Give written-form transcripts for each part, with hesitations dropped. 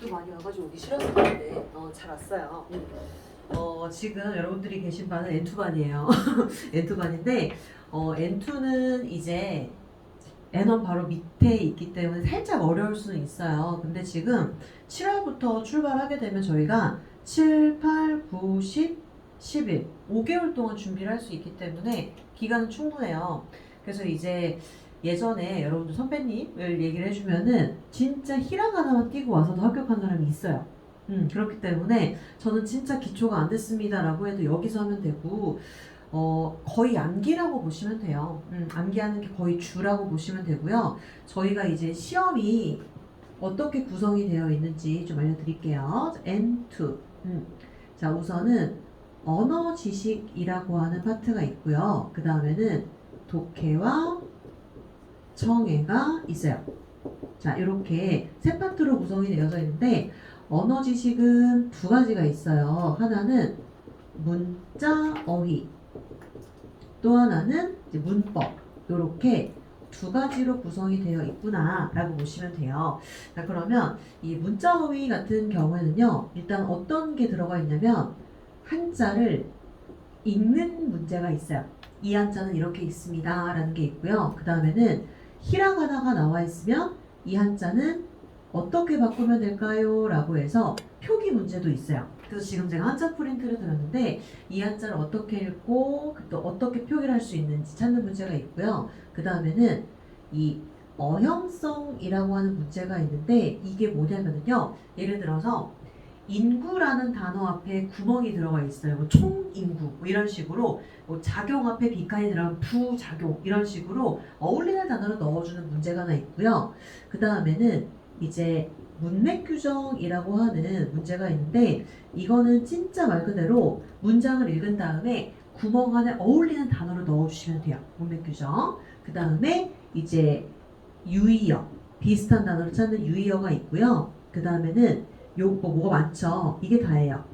비도 많이 와가지고 오기 싫었는데 잘 왔어요. 지금 여러분들이 계신 반은 N2반이에요. N2반인데 N2는 이제 N1 바로 밑에 있기 때문에 살짝 어려울 수는 있어요. 근데 지금 7월부터 출발하게 되면 저희가 7, 8, 9, 10, 11, 5개월 동안 준비를 할 수 있기 때문에 기간은 충분해요. 그래서 이제 예전에 여러분들 선배님을 얘기를 해주면은 진짜 히라가나만 띄고 와서도 합격한 사람이 있어요. 그렇기 때문에 저는 진짜 기초가 안 됐습니다 라고 해도 여기서 하면 되고 거의 암기라고 보시면 돼요. 암기하는 게 거의 주라고 보시면 되고요. 저희가 이제 시험이 어떻게 구성이 되어 있는지 좀 알려드릴게요. N2. 자, 우선은 언어 지식이라고 하는 파트가 있고요. 그 다음에는 독해와 청해가 있어요. 자, 이렇게 세 파트로 구성이 되어져 있는데 언어 지식은 두 가지가 있어요. 하나는 문자, 어휘. 또 하나는 이제 문법. 이렇게 두 가지로 구성이 되어 있구나 라고 보시면 돼요. 자, 그러면 이 문자 어휘 같은 경우에는요, 일단 어떤 게 들어가 있냐면 한자를 읽는 문제가 있어요. 이 한자는 이렇게 있습니다 라는 게 있고요. 그 다음에는 히라가나가 나와 있으면 이 한자는 어떻게 바꾸면 될까요? 라고 해서 표기 문제도 있어요. 그래서 지금 제가 한자 프린트를 드렸는데 이 한자를 어떻게 읽고 또 어떻게 표기를 할 수 있는지 찾는 문제가 있고요. 그 다음에는 이 어형성이라고 하는 문제가 있는데 이게 뭐냐면요. 예를 들어서 인구라는 단어 앞에 구멍이 들어가 있어요. 뭐 총인구 뭐 이런 식으로 뭐 작용 앞에 비칸이 들어가면 부작용 이런 식으로 어울리는 단어를 넣어주는 문제가 하나 있고요. 그 다음에는 이제 문맥 규정이라고 하는 문제가 있는데 이거는 진짜 말 그대로 문장을 읽은 다음에 구멍 안에 어울리는 단어를 넣어주시면 돼요. 문맥 규정. 그 다음에 이제 유의어 비슷한 단어를 찾는 유의어가 있고요. 그 다음에는 용법 뭐가 많죠. 이게 다예요.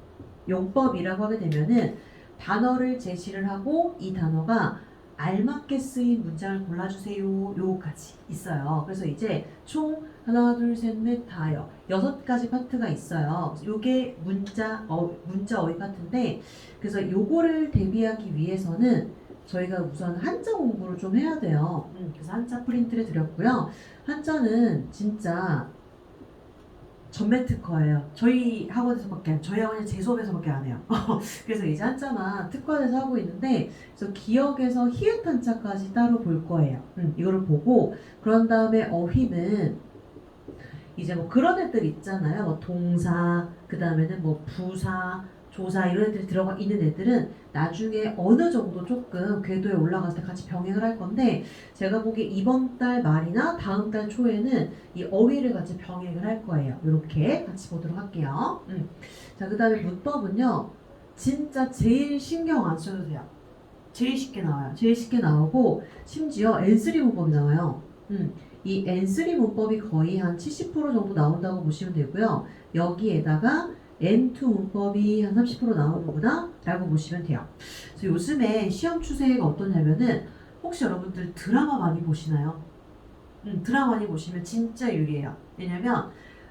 용법이라고 하게 되면은 단어를 제시를 하고 이 단어가 알맞게 쓰인 문장을 골라주세요. 요거까지 있어요. 그래서 이제 총 하나, 둘, 셋, 넷, 다요. 6가지 파트가 있어요. 요게 문자 어휘 파트인데 그래서 요거를 대비하기 위해서는 저희가 우선 한자 공부를 좀 해야 돼요. 그래서 한자 프린트를 드렸고요. 한자는 진짜 전매 특허예요. 저희 학원에서밖에 저희 학원이 제 수업에서밖에 안 해요. 그래서 이제 한자만 특화돼서 하고 있는데 그래서 기억에서 히읗 한자까지 따로 볼 거예요. 이거를 보고 그런 다음에 어휘는 이제 뭐 그런 애들 있잖아요. 뭐 동사 그 다음에는 뭐 부사 조사 이런 애들이 들어가 있는 애들은 나중에 어느 정도 조금 궤도에 올라갔을 때 같이 병행을 할 건데 제가 보기에 이번 달 말이나 다음 달 초에는 이 어휘를 같이 병행을 할 거예요. 이렇게 같이 보도록 할게요. 자, 그 다음에 문법은요. 진짜 제일 신경 안 써도 돼요. 제일 쉽게 나와요. 제일 쉽게 나오고 심지어 N3 문법이 나와요. 이 N3 문법이 거의 한 70% 정도 나온다고 보시면 되고요. 여기에다가 N2 문법이 한 30% 나오는구나 라고 보시면 돼요. 그래서 요즘에 시험 추세가 어떠냐면은 혹시 여러분들 드라마 많이 보시나요? 드라마 많이 보시면 진짜 유리해요. 왜냐면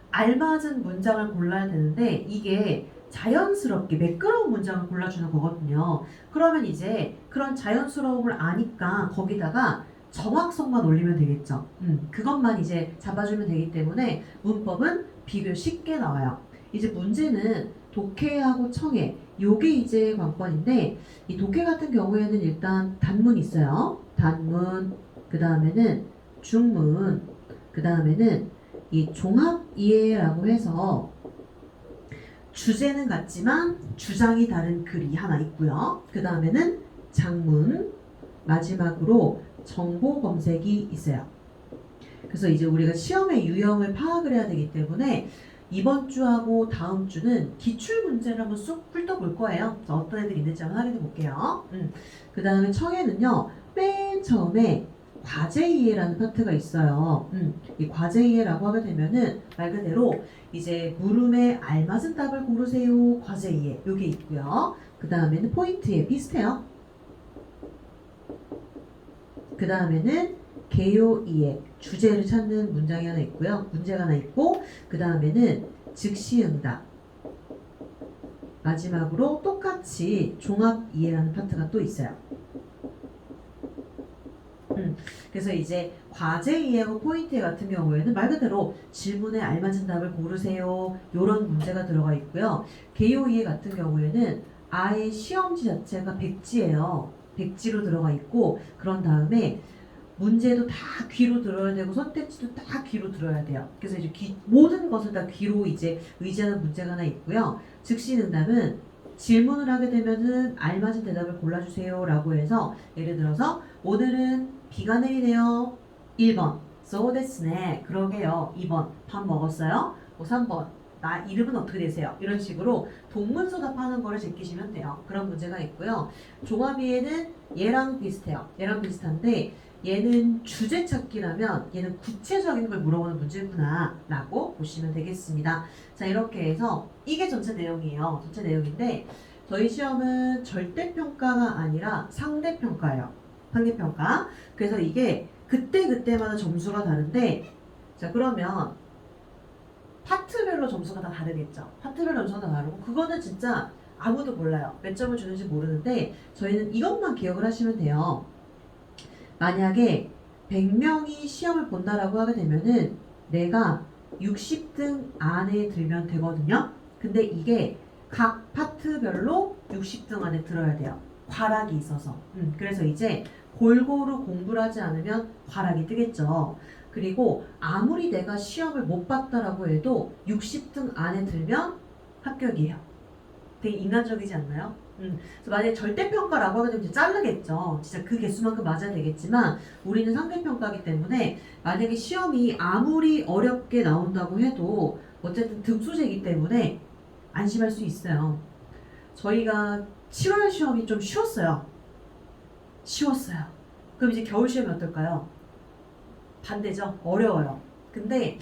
알맞은 문장을 골라야 되는데 이게 자연스럽게 매끄러운 문장을 골라주는 거거든요. 그러면 이제 그런 자연스러움을 아니까 거기다가 정확성만 올리면 되겠죠. 그것만 이제 잡아주면 되기 때문에 문법은 비교 쉽게 나와요. 이제 문제는 독해하고 청해 요게 이제 관건인데 이 독해 같은 경우에는 일단 단문이 있어요. 단문 그 다음에는 중문 그 다음에는 이 종합 이해라고 해서 주제는 같지만 주장이 다른 글이 하나 있고요. 그 다음에는 장문 마지막으로 정보 검색이 있어요. 그래서 이제 우리가 시험의 유형을 파악을 해야 되기 때문에 이번 주하고 다음 주는 기출 문제를 한번 쑥 훑어볼 거예요. 어떤 애들이 있는지 한번 확인해 볼게요. 그 다음에 청해는요. 맨 처음에 과제 이해라는 파트가 있어요. 이 과제 이해라고 하게 되면은 말 그대로 이제 물음에 알맞은 답을 고르세요. 과제 이해 요게 있고요. 그 다음에는 포인트에 비슷해요. 그 다음에는 개요 이해 주제를 찾는 문장이 하나 있고요. 문제가 하나 있고 그 다음에는 즉시응답. 마지막으로 똑같이 종합이해라는 파트가 또 있어요. 그래서 이제 과제 이해하고 포인트 같은 경우에는 말 그대로 질문에 알맞은 답을 고르세요. 이런 문제가 들어가 있고요. 개요 이해 같은 경우에는 아예 시험지 자체가 백지예요. 백지로 들어가 있고 그런 다음에 문제도 다 귀로 들어야 되고 선택지도 다 귀로 들어야 돼요. 그래서 이제 모든 것을 다 귀로 이제 의지하는 문제가 하나 있고요. 즉시 응답은 질문을 하게 되면은 알맞은 대답을 골라주세요 라고 해서 예를 들어서 오늘은 비가 내리네요. 1번 so 됐네. 그러게요. 2번 밥 먹었어요? 3번 나 이름은 어떻게 되세요? 이런 식으로 동문서답하는 거를 제끼시면 돼요. 그런 문제가 있고요. 종합이해는 얘랑 비슷해요. 얘랑 비슷한데 얘는 주제 찾기라면 얘는 구체적인 걸 물어보는 문제구나 라고 보시면 되겠습니다. 자, 이렇게 해서 이게 전체 내용이에요. 전체 내용인데 저희 시험은 절대평가가 아니라 상대평가예요. 상대평가. 그래서 이게 그때그때마다 점수가 다른데 자, 그러면 파트별로 점수가 다 다르겠죠. 파트별로 점수가 다 다르고 그거는 진짜 아무도 몰라요. 몇 점을 주는지 모르는데 저희는 이것만 기억을 하시면 돼요. 만약에 100명이 시험을 본다라고 하게 되면은 내가 60등 안에 들면 되거든요. 근데 이게 각 파트별로 60등 안에 들어야 돼요. 과락이 있어서. 그래서 이제 골고루 공부를 하지 않으면 과락이 뜨겠죠. 그리고 아무리 내가 시험을 못 봤다라고 해도 60등 안에 들면 합격이에요. 되게 인간적이지 않나요? 그래서 만약에 절대평가라고 하게 되면 자르겠죠. 진짜 그 개수만큼 맞아야 되겠지만 우리는 상대평가이기 때문에 만약에 시험이 아무리 어렵게 나온다고 해도 어쨌든 등수제이기 때문에 안심할 수 있어요. 저희가 7월 시험이 좀 쉬웠어요. 쉬웠어요. 그럼 이제 겨울 시험이 어떨까요? 반대죠. 어려워요. 근데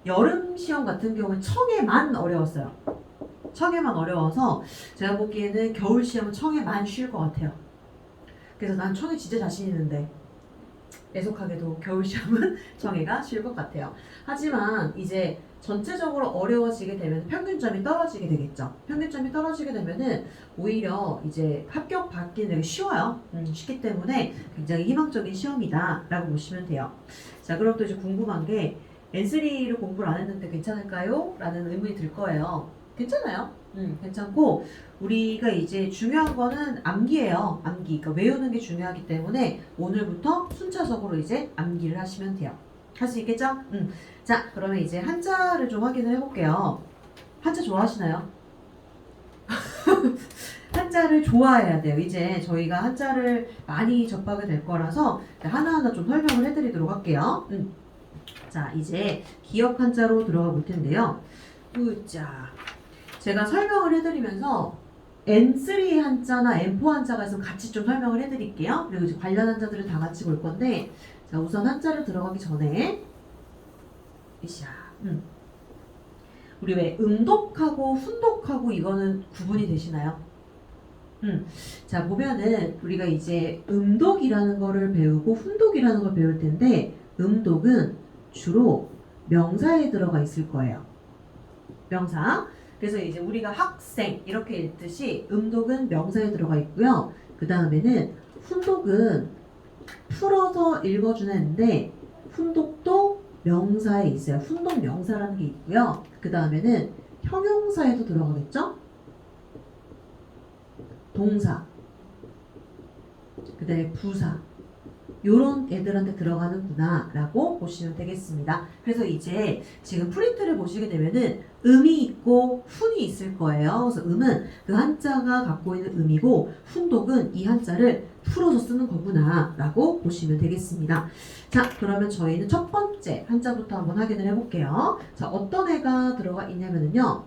여름 시험 같은 경우는 청해만 어려웠어요. 청해만 어려워서 제가 보기에는 겨울 시험은 청해만 쉬울 것 같아요. 그래서 난 청해 진짜 자신 있는데 애석하게도 겨울 시험은 청해가 쉬울 것 같아요. 하지만 이제 전체적으로 어려워지게 되면 평균점이 떨어지게 되겠죠. 평균점이 떨어지게 되면은 오히려 이제 합격 받기는 되게 쉬워요. 쉽기 때문에 굉장히 희망적인 시험이다 라고 보시면 돼요. 자, 그럼 또 이제 궁금한 게 N3를 공부를 안 했는데 괜찮을까요? 라는 의문이 들 거예요. 괜찮아요. 괜찮고 우리가 이제 중요한 거는 암기예요. 암기. 그러니까 외우는 게 중요하기 때문에 오늘부터 순차적으로 이제 암기를 하시면 돼요. 할 수 있겠죠? 자, 그러면 이제 한자를 좀 확인을 해볼게요. 한자 좋아하시나요? 한자를 좋아해야 돼요. 이제 저희가 한자를 많이 접하게 될 거라서 하나하나 좀 설명을 해드리도록 할게요. 자, 이제 기억 한자로 들어가 볼 텐데요. 으짜. 제가 설명을 해드리면서 N3 한자나 N4 한자가 있으면 같이 좀 설명을 해드릴게요. 그리고 이제 관련 한자들을 다 같이 볼 건데, 자, 우선 한자를 들어가기 전에, 이샤, 우리 왜 음독하고 훈독하고 이거는 구분이 되시나요? 자, 보면은 우리가 이제 음독이라는 거를 배우고 훈독이라는 걸 배울 텐데, 음독은 주로 명사에 들어가 있을 거예요. 명사. 그래서 이제 우리가 학생 이렇게 읽듯이 음독은 명사에 들어가 있고요. 그 다음에는 훈독은 풀어서 읽어주는데 훈독도 명사에 있어요. 훈독 명사라는 게 있고요. 그 다음에는 형용사에도 들어가겠죠? 동사, 그 다음에 부사, 요런 애들한테 들어가는구나 라고 보시면 되겠습니다. 그래서 이제 지금 프린트를 보시게 되면은 음이 있고 훈이 있을 거예요. 그래서 음은 그 한자가 갖고 있는 음이고 훈독은 이 한자를 풀어서 쓰는 거구나 라고 보시면 되겠습니다. 자, 그러면 저희는 첫 번째 한자부터 한번 확인을 해볼게요. 자, 어떤 애가 들어가 있냐면요.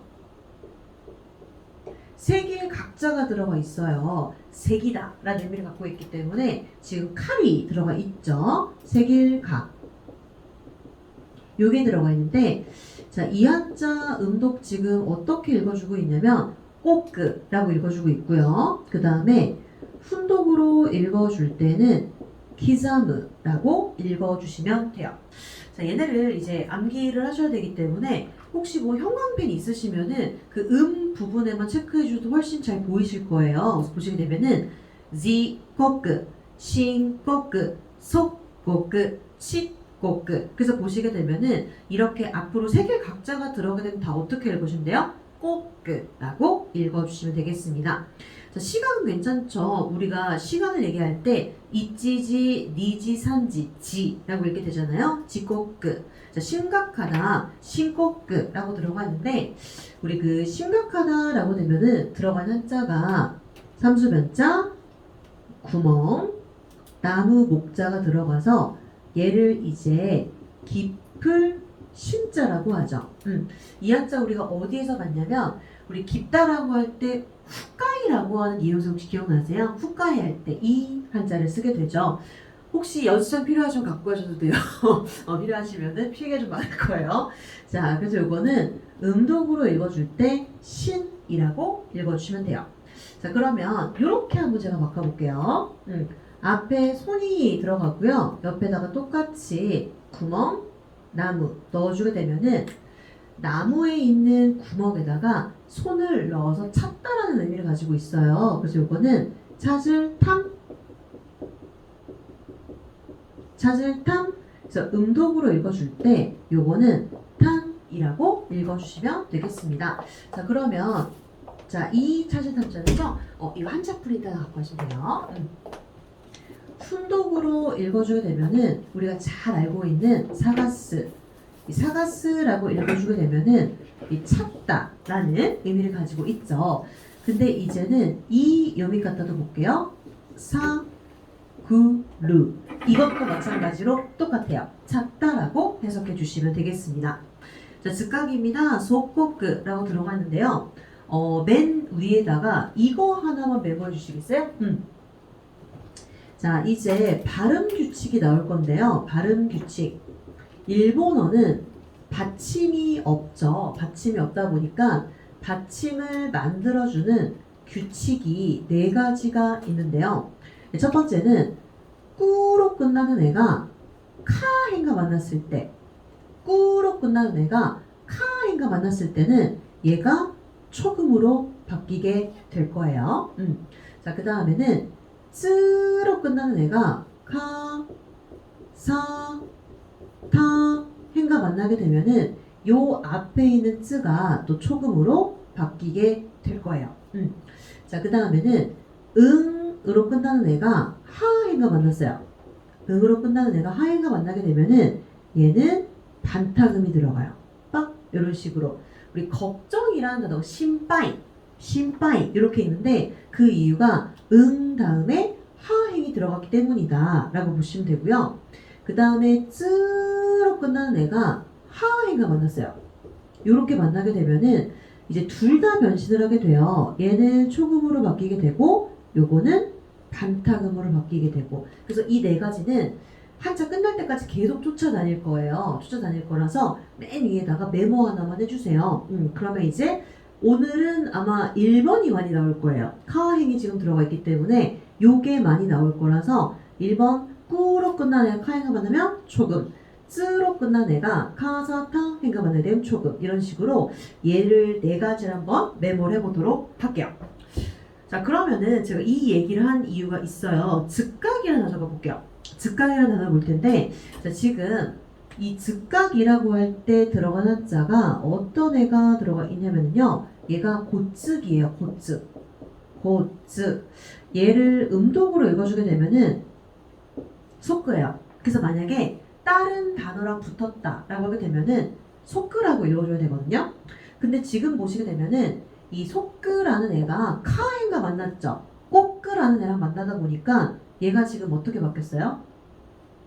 색일 각자가 들어가 있어요. 색이다 라는 의미를 갖고 있기 때문에 지금 칼이 들어가 있죠. 색일 각. 요게 들어가 있는데 자, 이 한자 음독 지금 어떻게 읽어주고 있냐면 꼬끄라고 읽어주고 있고요. 그 다음에 훈독으로 읽어줄 때는 기자무라고 읽어주시면 돼요. 자, 자, 얘네를 이제 암기를 하셔야 되기 때문에 혹시 뭐 형광펜 있으시면은 그 부분에만 체크해 주셔도 훨씬 잘 보이실 거예요. 그래서 보시게 되면은 지 꼬끄, 신 꼬끄, 속 꼬끄, 치 꼬끄. 그래서 보시게 되면은 이렇게 앞으로 세 개 각자가 들어가게 되면 다 어떻게 읽으시면 돼요? 꼬끄라고 읽어주시면 되겠습니다. 자, 시간은 괜찮죠? 우리가 시간을 얘기할 때 이찌지, 니지, 산지, 지라고 읽게 되잖아요. 지꼬끄. 자, 심각하다, 신꼬끄라고 들어가는데 우리 그 심각하다라고 되면은 들어간 한자가 삼수변자, 구멍, 나무 목자가 들어가서 얘를 이제 깊을 신자라고 하죠. 이 한자 우리가 어디에서 봤냐면 우리 깊다라고 할 때 후까이라고 하는 이용성 혹시 기억나세요? 후까이 할 때 이 한자를 쓰게 되죠. 혹시 연습장 필요하시면 갖고 가셔도 돼요. 필요하시면은 피해가 좀 많을 거예요. 자, 그래서 요거는 음독으로 읽어줄 때 신이라고 읽어주시면 돼요. 자, 그러면 이렇게 한번 제가 바꿔볼게요. 앞에 손이 들어가고요. 옆에다가 똑같이 구멍, 나무 넣어주게 되면은 나무에 있는 구멍에다가 손을 넣어서 찾다라는 의미를 가지고 있어요. 그래서 요거는 찾을 탐, 그래서 음독으로 읽어줄 때 요거는 탐이라고 읽어주시면 되겠습니다. 자, 그러면 자, 이 찾을 탐자는요. 이거 한자 프린트 하나 갖고 가시면 돼요. 순독으로 읽어주게 되면은 우리가 잘 알고 있는 사가스, 이 사가스라고 읽어주게 되면은 이 찾다라는 의미를 가지고 있죠. 근데 이제는 이 여미 갖다도 볼게요. 사, 구, 루. 이것도 마찬가지로 똑같아요. 찾다라고 해석해 주시면 되겠습니다. 자, 즉각입니다. 소꼬끄라고 들어가는데요. 맨 위에다가 이거 하나만 메모해 주시겠어요? 자, 이제 발음 규칙이 나올 건데요. 발음 규칙. 일본어는 받침이 없죠. 받침이 없다 보니까 받침을 만들어주는 규칙이 4가지가 있는데요. 첫 번째는 꾸로 끝나는 애가 카행과 만났을 때, 꾸로 끝나는 애가 카행과 만났을 때는 얘가 초금으로 바뀌게 될 거예요. 자, 그 다음에는 쯔로 끝나는 애가 카, 사, 타, 행과 만나게 되면은 요 앞에 있는 쯔가 또 초금으로 바뀌게 될 거예요. 자, 그 다음에는 응으로 끝나는 애가 하행과 만났어요. 응으로 끝나는 애가 하행과 만나게 되면은 얘는 반타금이 들어가요. 빡 이런 식으로 우리 걱정이라는 단어가 심빠이 이렇게 있는데 그 이유가 응 다음에 하행이 들어갔기 때문이다 라고 보시면 되고요. 그 다음에 쯔로 끝나는 애가 하행과 만났어요. 이렇게 만나게 되면은 이제 둘 다 변신을 하게 돼요. 얘는 초금으로 바뀌게 되고 요거는 반타금으로 바뀌게 되고 그래서 이 4가지는 한자 끝날 때까지 계속 쫓아다닐 거예요. 쫓아다닐 거라서 맨 위에다가 메모 하나만 해주세요. 그러면 이제 오늘은 아마 1번이 많이 나올 거예요. 카행이 지금 들어가 있기 때문에 요게 많이 나올 거라서 1번 꾸로 끝난 애가 카행과 만나면 초금, 쯔로 끝난 애가 카사타 행과 만나게 되면 초금 이런 식으로 얘를 4가지를 한번 메모를 해보도록 할게요. 자, 그러면은 제가 이 얘기를 한 이유가 있어요. 즉각이라는 단어 적어볼게요. 즉각이라는 단어 볼 텐데 자, 지금 이 즉각이라고 할 때 들어간 한자가 어떤 애가 들어가 있냐면요. 얘가 고즉 얘를 음독으로 읽어주게 되면은 속그예요. 그래서 만약에 다른 단어랑 붙었다 라고 하게 되면은 속그라고 읽어줘야 되거든요. 근데 지금 보시게 되면은 이 속그라는 애가 카행과 만났죠. 꼬끄라는 애랑 만나다 보니까 얘가 지금 어떻게 바뀌었어요?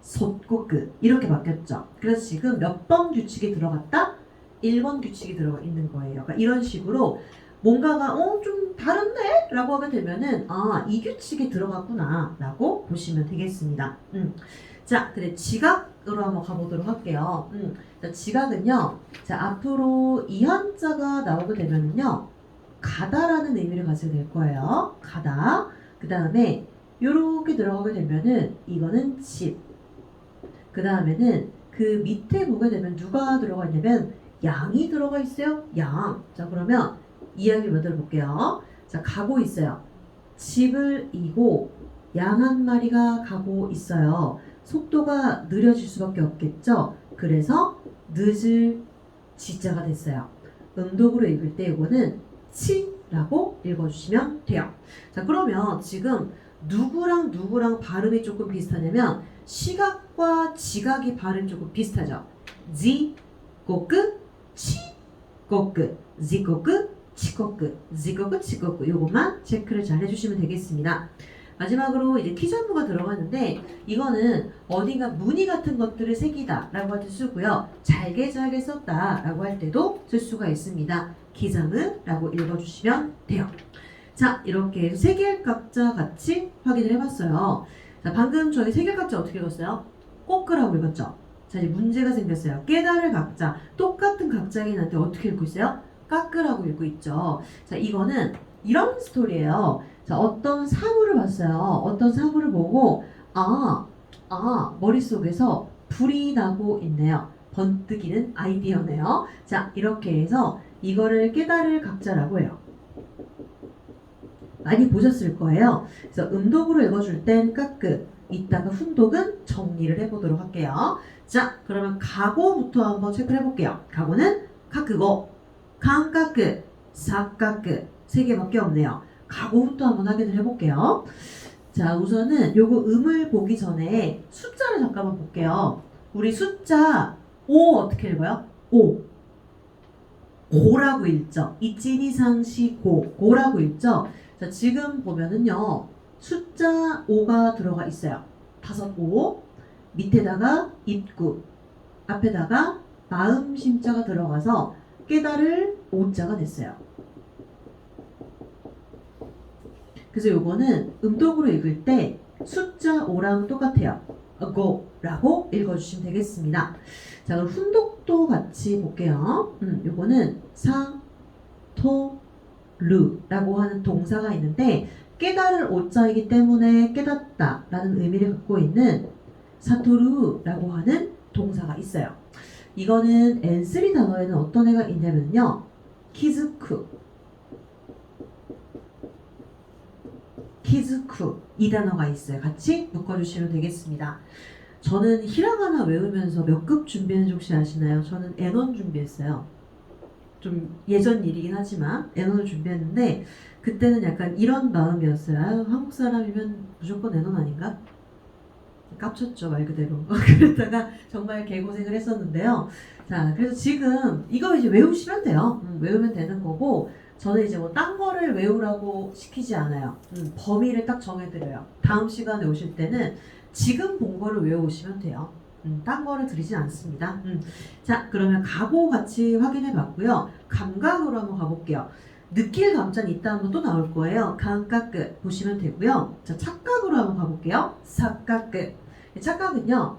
솥꼬끄 이렇게 바뀌었죠. 그래서 지금 몇 번 규칙이 들어갔다? 1번 규칙이 들어가 있는 거예요. 그러니까 이런 식으로 뭔가가 좀 다른데? 라고 하게 되면은 이 규칙이 들어갔구나 라고 보시면 되겠습니다. 자, 근데 지각으로 한번 가보도록 할게요. 자, 지각은요. 자, 앞으로 이 한자가 나오게 되면은요. 가다라는 의미를 가지게 될 거예요. 가다. 그 다음에 요렇게 들어가게 되면은 이거는 집. 그 다음에는 그 밑에 보게 되면 누가 들어가 있냐면 양이 들어가 있어요. 양. 자, 그러면 이야기를 만들어 볼게요. 자, 가고 있어요. 집을 이고 양 한 마리가 가고 있어요. 속도가 느려질 수밖에 없겠죠. 그래서 늦을 지자가 됐어요. 음독으로 읽을 때 이거는 치라고 읽어주시면 돼요. 자, 그러면 지금 누구랑 누구랑 발음이 조금 비슷하냐면 시각과 지각이 발음이 조금 비슷하죠. 지, 고크, 치, 고크, 지, 고크, 치, 고크, 지, 고크, 치, 고크 요것만 체크를 잘 해주시면 되겠습니다. 마지막으로 이제 키전부가 들어가는데 이거는 어딘가 무늬 같은 것들을 새기다 라고 할 때 쓰고요. 잘게 썼다 라고 할 때도 쓸 수가 있습니다. 기장은 라고 읽어주시면 돼요. 자, 이렇게 해서 세계각자 같이 확인을 해봤어요. 자, 방금 저희 세계각자 어떻게 읽었어요? 꼬끄라고 읽었죠? 자, 이제 문제가 생겼어요. 깨달을 각자, 똑같은 각자긴 한데 어떻게 읽고 있어요? 까끄라고 읽고 있죠. 자, 이거는 이런 스토리예요. 자, 어떤 사물을 봤어요. 어떤 사물을 보고 머릿속에서 불이 나고 있네요. 번뜩이는 아이디어네요. 자, 이렇게 해서 이거를 깨달을 각자라고 해요. 많이 보셨을 거예요. 그래서 음독으로 읽어줄 땐 까끄, 이따가 훈독은 정리를 해보도록 할게요. 자, 그러면 각오부터 한번 체크를 해볼게요. 각오는 카크고, 칸까끄, 사까끄 세 개밖에 없네요. 각오부터 한번 확인을 해볼게요. 자, 우선은 요거 음을 보기 전에 숫자를 잠깐만 볼게요. 우리 숫자 5 어떻게 읽어요? 5. 고라고 읽죠. 이찌니상시 고라고 읽죠. 자, 지금 보면은요. 숫자 5가 들어가 있어요. 5, 밑에다가 입구, 앞에다가 마음 심자가 들어가서 깨달을 5자가 됐어요. 그래서 요거는 음독으로 읽을 때 숫자 5랑 똑같아요. go라고 읽어주시면 되겠습니다. 자, 그럼 훈독도 같이 볼게요. 요거는 사, 토, 르라고 하는 동사가 있는데 깨달을 5자이기 때문에 깨닫다 라는 의미를 갖고 있는 사토루라고 하는 동사가 있어요. 이거는 N3 단어에는 어떤 애가 있냐면요. 키즈쿠 이 단어가 있어요. 같이 묶어주시면 되겠습니다. 저는 히라가나 외우면서 몇 급 준비했는지 혹시 아시나요? 저는 N1 준비했어요. 좀 예전 일이긴 하지만 N1을 준비했는데 그때는 약간 이런 마음이었어요. 아유, 한국 사람이면 무조건 N1 아닌가? 깝쳤죠, 말 그대로. 그러다가 정말 개고생을 했었는데요. 자, 그래서 지금 이거 이제 외우시면 돼요. 외우면 되는 거고 저는 이제 뭐 딴 거를 외우라고 시키지 않아요. 범위를 딱 정해드려요. 다음 시간에 오실 때는 지금 본 거를 외워오시면 돼요. 딴 거를 드리진 않습니다. 자, 그러면 각오 같이 확인해 봤고요. 감각으로 한번 가볼게요. 느낄 감자는 이따 한번 또 나올 거예요. 감각끝 보시면 되고요. 자, 착각으로 한번 가볼게요. 사각끝. 착각은요.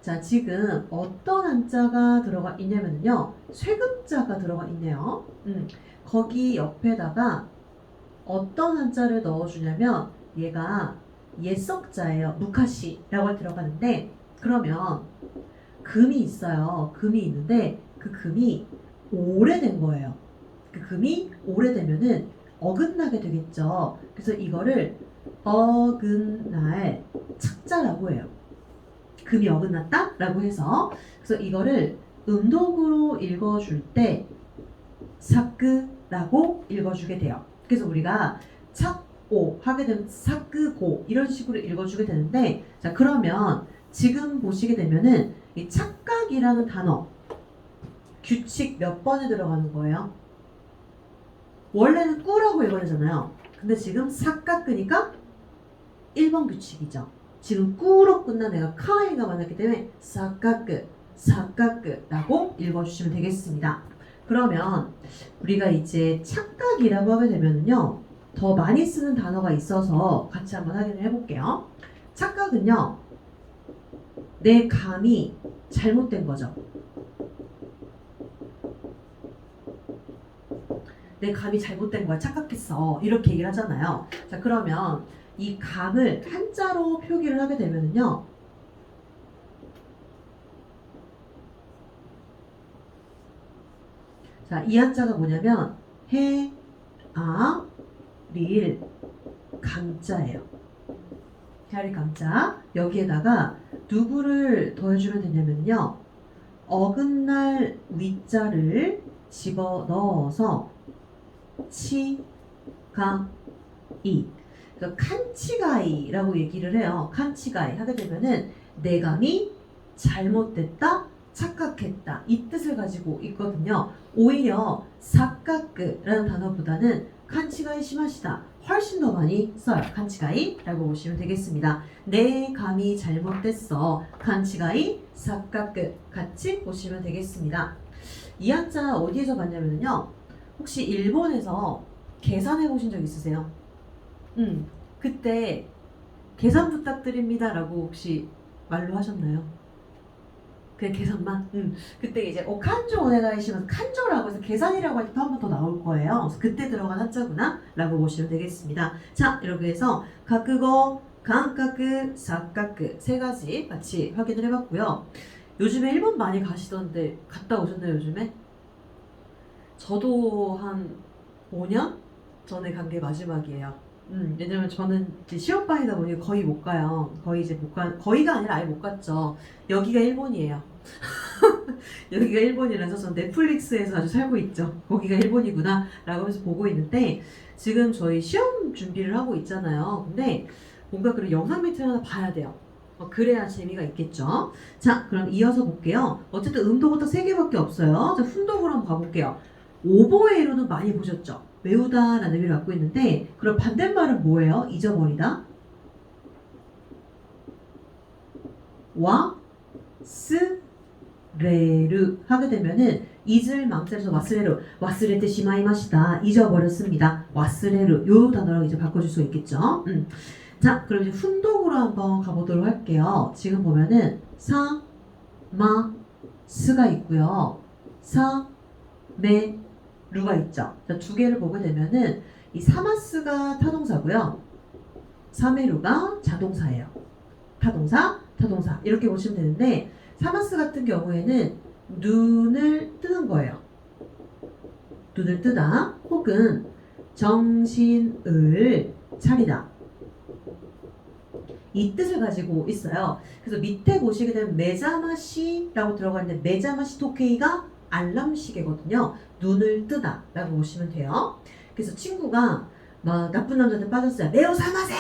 자, 지금 어떤 한자가 들어가 있냐면요. 쇠금자가 들어가 있네요. 거기 옆에다가 어떤 한자를 넣어주냐면 얘가 예석자예요. 무카시라고 들어가는데 그러면 금이 있어요. 금이 있는데 그 금이 오래된 거예요. 그 금이 오래되면은 어긋나게 되겠죠. 그래서 이거를 어긋날 착자라고 해요. 금이 어긋났다? 라고 해서 그래서 이거를 음독으로 읽어줄 때 사끄라고 읽어주게 돼요. 그래서 우리가 착오 하게 되면 사끄고 이런 식으로 읽어주게 되는데 자, 그러면 지금 보시게 되면은 이 착각이라는 단어 규칙 몇 번에 들어가는 거예요? 원래는 꾸라고 읽어야 되잖아요. 근데 지금 사까끄니까 1번 규칙이죠. 지금 꾸로 끝난 애가 카이가 많았기 때문에 사까끄라고 읽어주시면 되겠습니다. 그러면 우리가 이제 착각이라고 하게 되면요. 더 많이 쓰는 단어가 있어서 같이 한번 확인을 해볼게요. 착각은요. 내 감이 잘못된 거죠. 내 감이 잘못된 거야. 착각했어. 이렇게 얘기를 하잖아요. 자, 그러면 이 감을 한자로 표기를 하게 되면요. 자, 이 한자가 뭐냐면 해, 아, 릴, 강자예요. 해아릴 강자. 여기에다가 누구를 더해주면 되냐면요. 어긋날 위자를 집어넣어서 치, 가, 이. 그러니까 칸치가이라고 얘기를 해요. 칸치가이 하게 되면은 내감이 잘못됐다, 착각했다 이 뜻을 가지고 있거든요. 오히려 사카크라는 단어보다는 칸치가이 심하시다 훨씬 더 많이 써요. 칸치가이라고 보시면 되겠습니다. 내 감이 잘못됐어. 칸치가이, 사카크 같이 보시면 되겠습니다. 이 한자 어디에서 봤냐면요. 혹시 일본에서 계산해 보신 적 있으세요? 그때 계산 부탁드립니다 라고 혹시 말로 하셨나요? 그냥 계산만? 그때 이제 칸조 오네가이시면서 칸조라고 해서 계산이라고 할 때 한 번 더 나올 거예요. 그래서 그때 들어간 한자구나 라고 보시면 되겠습니다. 자, 이렇게 해서 가크고, 간가크, 사가크 세 가지 같이 확인을 해봤고요. 요즘에 일본 많이 가시던데 갔다 오셨나요, 요즘에? 저도 한 5년 전에 간 게 마지막이에요. 왜냐면 저는 이제 시험반이다 보니 거의 못 가요. 거의 이제 못 가, 거의가 아니라 아예 못 갔죠. 여기가 일본이에요. 여기가 일본이라서 전 넷플릭스에서 아주 살고 있죠. 거기가 일본이구나 라고 하면서 보고 있는데 지금 저희 시험 준비를 하고 있잖아요. 근데 뭔가 그런 영상 매체를 하나 봐야 돼요. 그래야 재미가 있겠죠. 자, 그럼 이어서 볼게요. 어쨌든 음도가 딱 3개밖에 없어요. 자, 훈독으로 한번 가볼게요. 오보에로는 많이 보셨죠? 외우다라는 의미를 갖고 있는데 그럼 반대말은 뭐예요? 잊어버리다. 와, 스, 레르 하게 되면은 잊을 망설여서 와스레루 와스레테 시마이마시다 잊어버렸습니다. 와스레루 요 단어랑 이제 바꿔줄 수 있겠죠. 자, 그럼 이제 훈독으로 한번 가보도록 할게요. 지금 보면은 사, 마, 스가 있고요. 사, 메, 루가 있죠. 자, 두 개를 보게 되면은 이 사마스가 타동사고요. 사메루가 자동사예요. 타동사, 타동사 이렇게 보시면 되는데 사마스 같은 경우에는 눈을 뜨는 거예요. 눈을 뜨다 혹은 정신을 차리다 이 뜻을 가지고 있어요. 그래서 밑에 보시게 되면 메자마시라고 들어가 있는데 메자마시 토케이가 알람시계거든요. 눈을 뜨다 라고 보시면 돼요. 그래서 친구가 막 나쁜 남자한테 빠졌어요. 매우 사마세!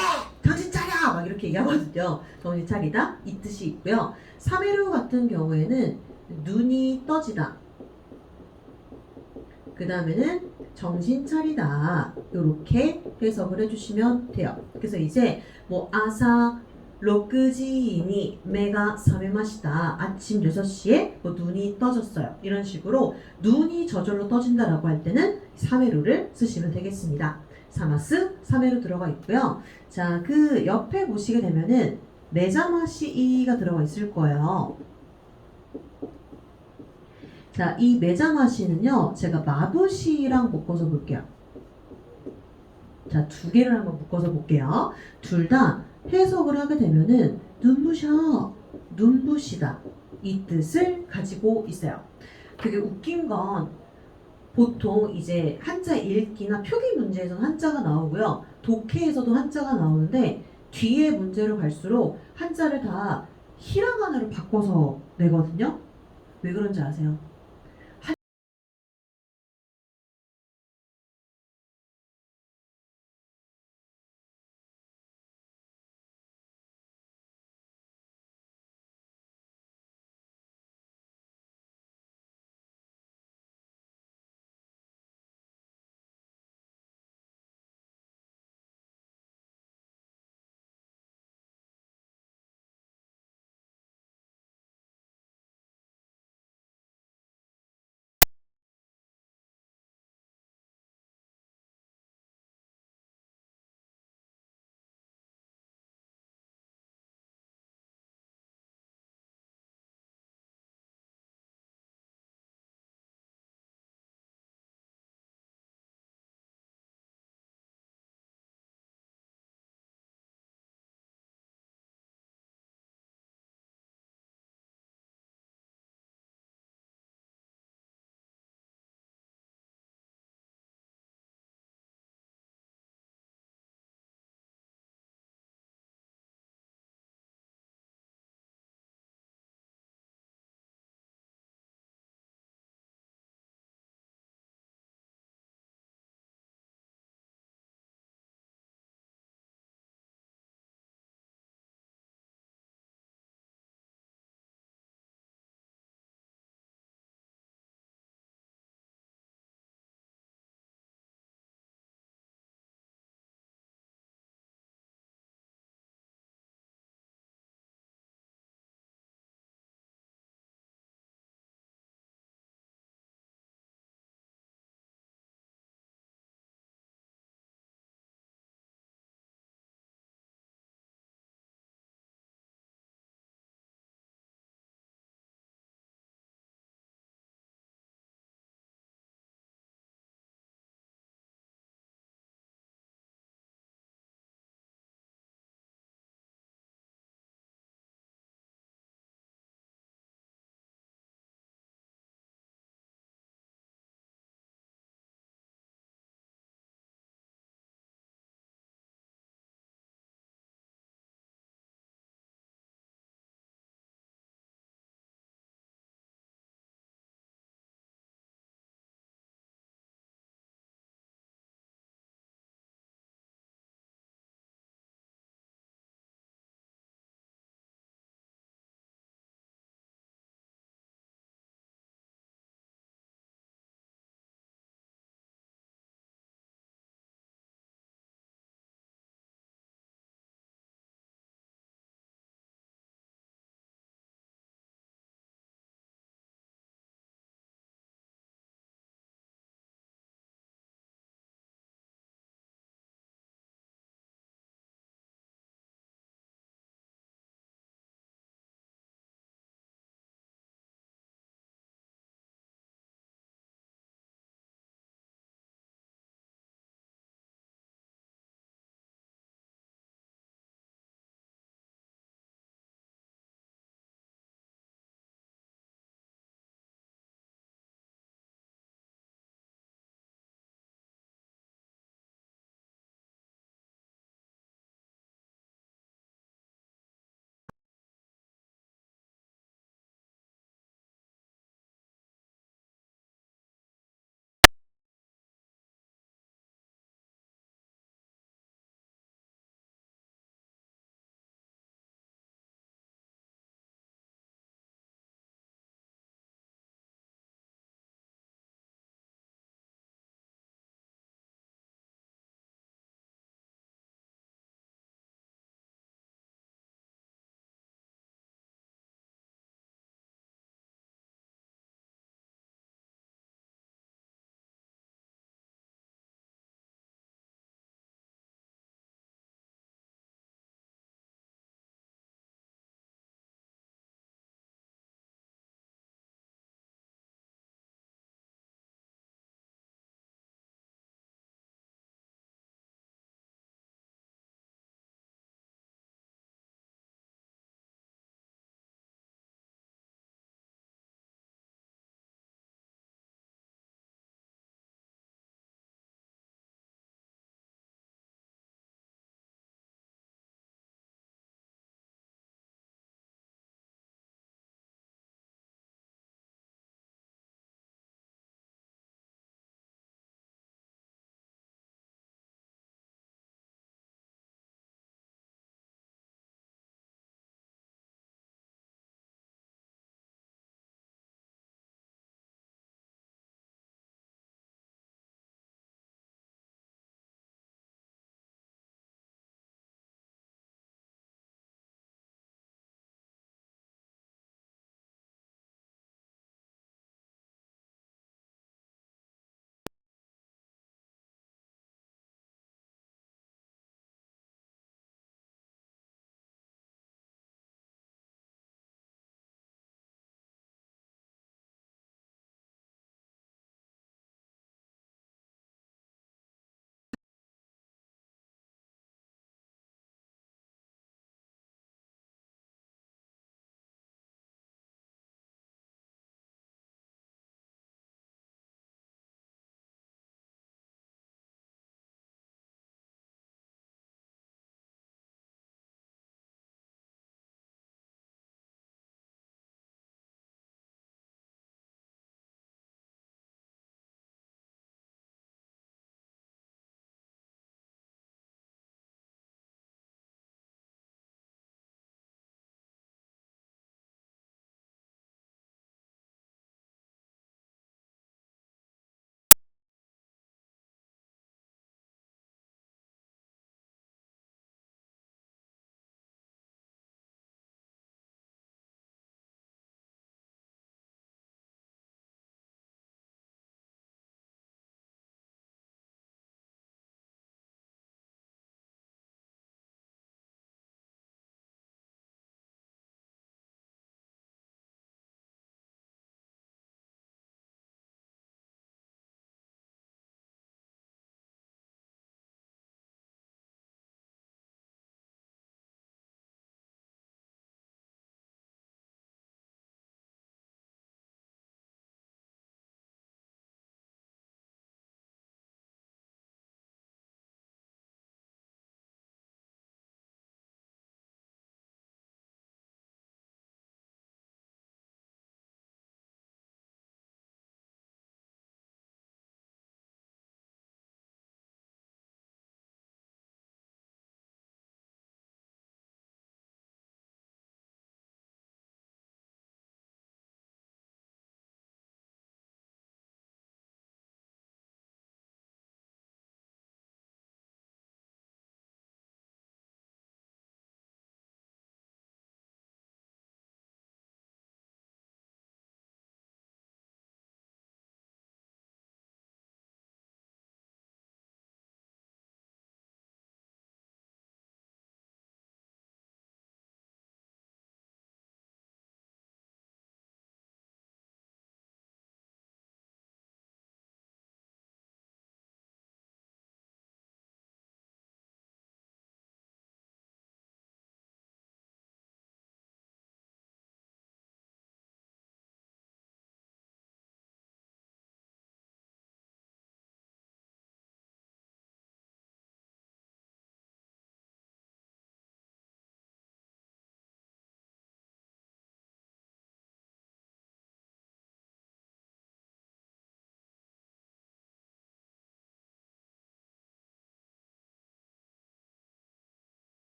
정신 차려! 막 이렇게 얘기하거든요. 정신 차리다 이 뜻이 있고요. 사메르 같은 경우에는 눈이 떠지다. 그 다음에는 정신 차리다 이렇게 해석을 해주시면 돼요. 그래서 이제 뭐 아사 6時に 目が 覚めました. 아침 6시에 뭐 눈이 떠졌어요. 이런 식으로 눈이 저절로 떠진다라고 할 때는 사메루를 쓰시면 되겠습니다. 사마스, 사메루 들어가 있고요. 자, 그 옆에 보시게 되면은 메자마시이가 들어가 있을 거예요. 자, 이 매장하시는요, 제가 마부시랑 묶어서 볼게요. 자, 두 개를 한번 묶어서 볼게요. 둘 다 해석을 하게 되면은 눈부셔, 눈부시다 이 뜻을 가지고 있어요. 되게 웃긴 건 보통 이제 한자 읽기나 표기 문제에서는 한자가 나오고요. 독해에서도 한자가 나오는데 뒤에 문제로 갈수록 한자를 다 히라가나로 바꿔서 내거든요. 왜 그런지 아세요?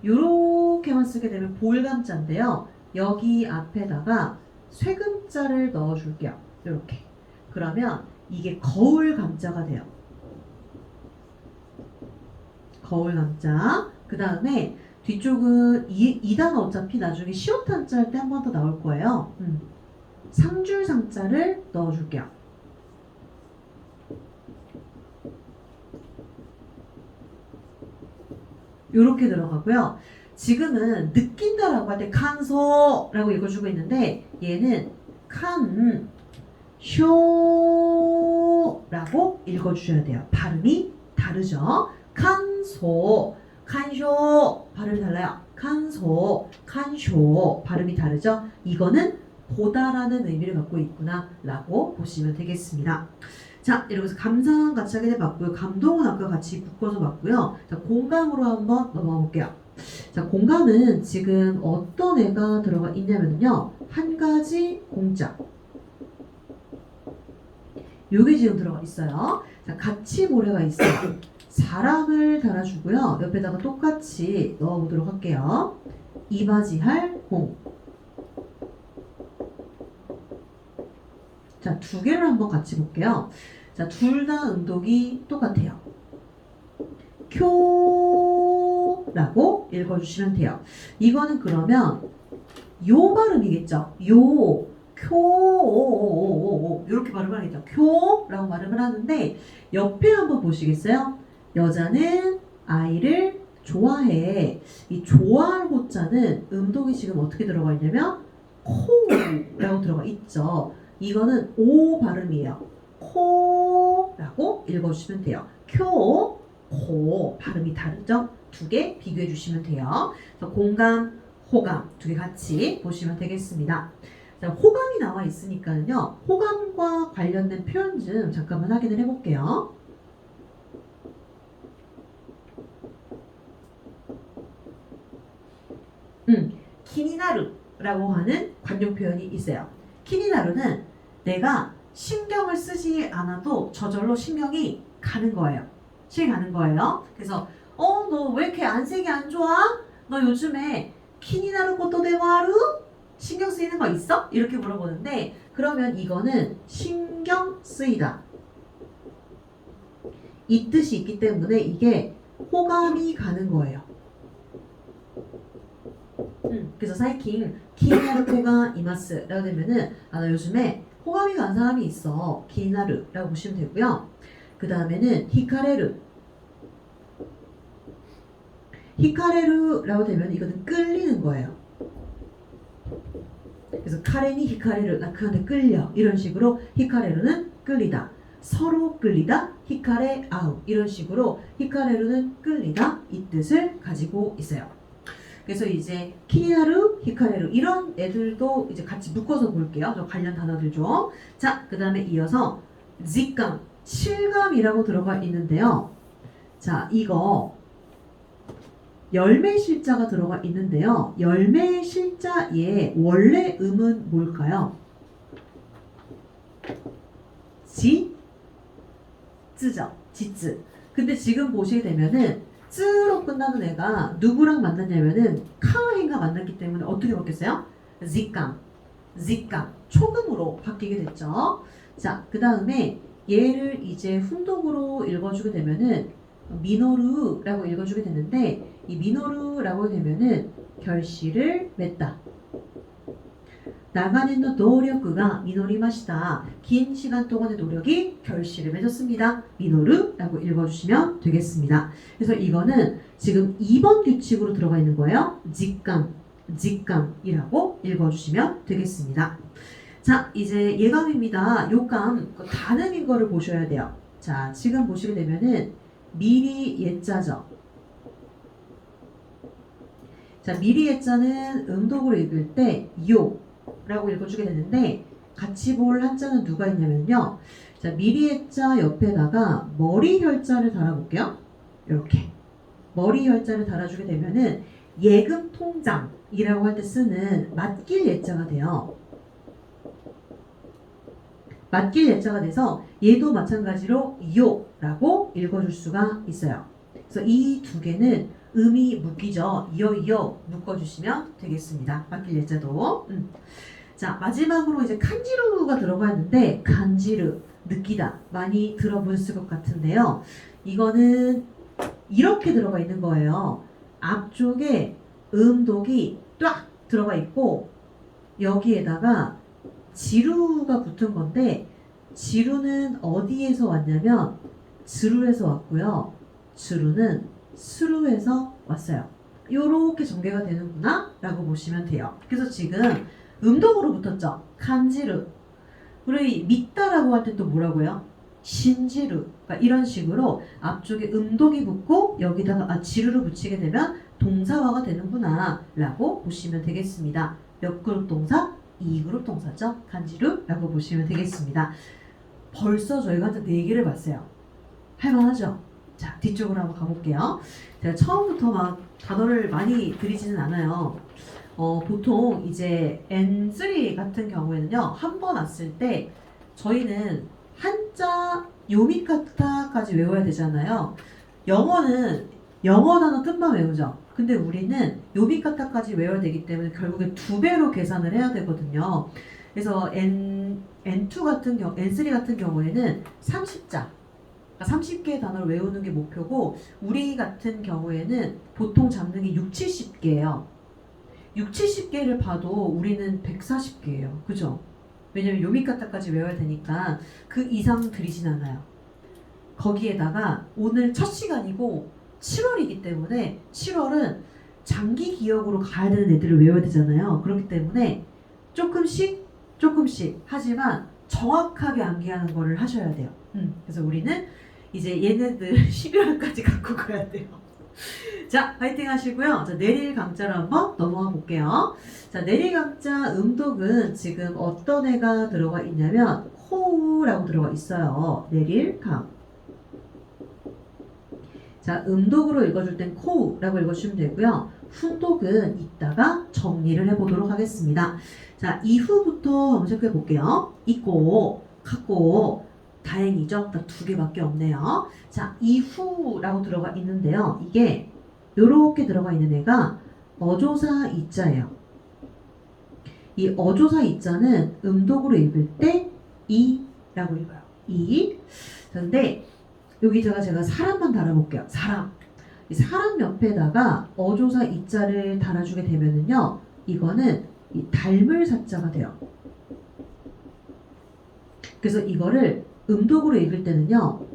요렇게만 쓰게 되면 볼감자인데요. 여기 앞에다가 쇠금자를 넣어줄게요. 이렇게. 그러면 이게 거울감자가 돼요. 거울감자. 그 다음에 뒤쪽은 2단어 어차피 나중에 시옷한자 할 때 한 번 더 나올 거예요. 상줄상자를 넣어줄게요. 요렇게 들어가고요. 지금은 느낀다라고 할 때 칸소라고 읽어주고 있는데 얘는 칸쇼라고 읽어주셔야 돼요. 발음이 다르죠. 칸소, 칸쇼 발음이 달라요. 칸소, 칸쇼 발음이 다르죠. 이거는 보다라는 의미를 갖고 있구나 라고 보시면 되겠습니다. 자, 이러면서 감상 같이 하게 돼봤고요. 감동은 아까 같이 묶어서 봤고요. 자, 공감으로 한번 넘어가 볼게요. 자, 공감은 지금 어떤 애가 들어가 있냐면요. 한 가지 공짜. 요게 지금 들어가 있어요. 자, 같이 모래가 있어요. 사람을 달아주고요. 옆에다가 똑같이 넣어보도록 할게요. 이바지할 공. 자, 두 개를 한번 같이 볼게요. 자, 둘 다 음독이 똑같아요. 쿄라고 읽어주시면 돼요. 이거는 그러면 요 발음이겠죠. 요, 쿄, 이렇게 발음을 하겠죠. 쿄라고 발음을 하는데 옆에 한번 보시겠어요? 여자는 아이를 좋아해. 이 좋아할 호자는 음독이 지금 어떻게 들어가 있냐면 코라고 들어가 있죠. 이거는 오 발음이에요. 코라고 읽어주시면 돼요. 쿄, 코 발음이 다르죠? 두 개 비교해 주시면 돼요. 그래서 공감, 호감 두 개 같이 보시면 되겠습니다. 자, 호감이 나와 있으니까요. 호감과 관련된 표현 좀 잠깐만 확인을 해볼게요. 키니나루라고 하는 관용 표현이 있어요. 키니나루는 내가 신경을 쓰지 않아도 저절로 신경이 가는 거예요. 신경이 가는 거예요. 그래서 너 왜 이렇게 안색이 안 좋아? 너 요즘에 키니나루 것도 대화루? 신경 쓰이는 거 있어? 이렇게 물어보는데 그러면 이거는 신경 쓰이다. 이 뜻이 있기 때문에 이게 호감이 가는 거예요. 그래서 사이킹 키니나루코가 이마스 라고 되면은 나 요즘에 호감이 가는 사람이 있어. 키니나루 라고 보시면 되고요. 그 다음에는 히카레루. 히카레루 라고 되면 이거는 끌리는 거예요. 그래서 카레니 히카레루, 나 그한테 끌려. 이런 식으로 히카레루는 끌리다. 서로 끌리다. 히카레 아우. 이런 식으로 히카레루는 끌리다. 이 뜻을 가지고 있어요. 그래서 이제 키니나루, 히카레루 이런 애들도 이제 같이 묶어서 볼게요. 저 관련 단어들 좀. 자, 그 다음에 이어서 직감, 실감이라고 들어가 있는데요. 자, 이거 열매 실자가 들어가 있는데요. 열매 실자의 원래 음은 뭘까요? 지, 쯔죠. 지쯔. 근데 지금 보시게 되면은 쯔로 끝나는 애가 누구랑 만났냐면은 카와행과 만났기 때문에 어떻게 바뀌었어요? 직감, 직감, 초금으로 바뀌게 됐죠. 자, 그 다음에 얘를 이제 훈독으로 읽어주게 되면은 미노루라고 읽어주게 됐는데 이 미노루라고 되면은 결실을 맺다. 나가는 노력가 미노리마시다. 긴 시간 동안의 노력이 결실을 맺었습니다. 미노루라고 읽어주시면 되겠습니다. 그래서 이거는 지금 2번 규칙으로 들어가 있는 거예요. 직감, 직감이라고 읽어주시면 되겠습니다. 자, 이제 예감입니다. 요감, 단음인 거를 보셔야 돼요. 자, 지금 보시게 되면은 미리 예자죠. 자, 미리 예자는 음독으로 읽을 때 요 라고 읽어주게 되는데 같이 볼 한자는 누가 있냐면요. 자, 미리 예자 옆에다가 머리 혈자를 달아볼게요. 이렇게 머리 혈자를 달아주게 되면은 예금 통장이라고 할 때 쓰는 맡길 예자가 돼요. 맡길 예자가 돼서 얘도 마찬가지로 요라고 읽어줄 수가 있어요. 그래서 이 두 개는 음이 묶이죠. 이어 묶어주시면 되겠습니다. 맡길 예자도. 자, 마지막으로 이제 칸지루가 들어가 있는데 간지르, 느끼다 많이 들어보셨을 것 같은데요. 이거는 이렇게 들어가 있는 거예요. 앞쪽에 음독이 딱 들어가 있고 여기에다가 지루가 붙은 건데 지루는 어디에서 왔냐면 지루에서 왔고요. 주루는 수루에서 왔어요. 요렇게 전개가 되는구나 라고 보시면 돼요. 그래서 지금 음독으로 붙었죠. 간지루. 우리 믿다라고 할 때 또 뭐라고요? 신지루. 그러니까 이런 식으로 앞쪽에 음독이 붙고 여기다가 지루를 붙이게 되면 동사화가 되는구나 라고 보시면 되겠습니다. 몇 그룹 동사? 2그룹 동사죠. 간지루 라고 보시면 되겠습니다. 벌써 저희가 한 4개를 봤어요. 할만하죠? 자, 뒤쪽으로 한번 가볼게요. 제가 처음부터 막 단어를 많이 드리지는 않아요. 보통 이제 N3 같은 경우에는요, 한 번 왔을 때 저희는 한자 요미카타까지 외워야 되잖아요. 영어는 영어 단어 뜻만 외우죠. 근데 우리는 요미카타까지 외워야 되기 때문에 결국에 2배로 계산을 해야 되거든요. 그래서 N2 같은 경우, N3 같은 경우에는 30자, 30개의 단어를 외우는 게 목표고, 우리 같은 경우에는 보통 잡는 게 6, 70개예요. 6, 70개를 봐도 우리는 140개예요. 그죠? 왜냐면 요미카타까지 외워야 되니까 그 이상 들이진 않아요. 거기에다가 오늘 첫 시간이고 7월이기 때문에 7월은 장기 기억으로 가야 되는 애들을 외워야 되잖아요. 그렇기 때문에 조금씩 하지만 정확하게 암기하는 거를 하셔야 돼요. 그래서 우리는 이제 얘네들 12월까지 갖고 가야 돼요. 자, 파이팅 하시고요. 자, 내릴 강자로 한번 넘어가 볼게요. 자, 내릴 강자 음독은 지금 어떤 애가 들어가 있냐면 호우라고 들어가 있어요. 내릴 강. 자, 음독으로 읽어줄 땐 코우라고 읽어주시면 되고요. 훈독은 이따가 정리를 해보도록 하겠습니다. 자, 이후부터 한번 체크해 볼게요. 있고, 갖고, 다행이죠? 딱 2개밖에 없네요. 자, 이후라고 들어가 있는데요. 이게 요렇게 들어가 있는 애가 어조사 이자예요. 이 어조사 이자는 음독으로 읽을 때 이라고 읽어요. 이. 근데 여기 제가 사람만 달아볼게요. 사람. 이 사람 옆에다가 어조사 이자를 달아주게 되면은요, 이거는 이 닮을 사자가 돼요. 그래서 이거를 음독으로 읽을 때는요,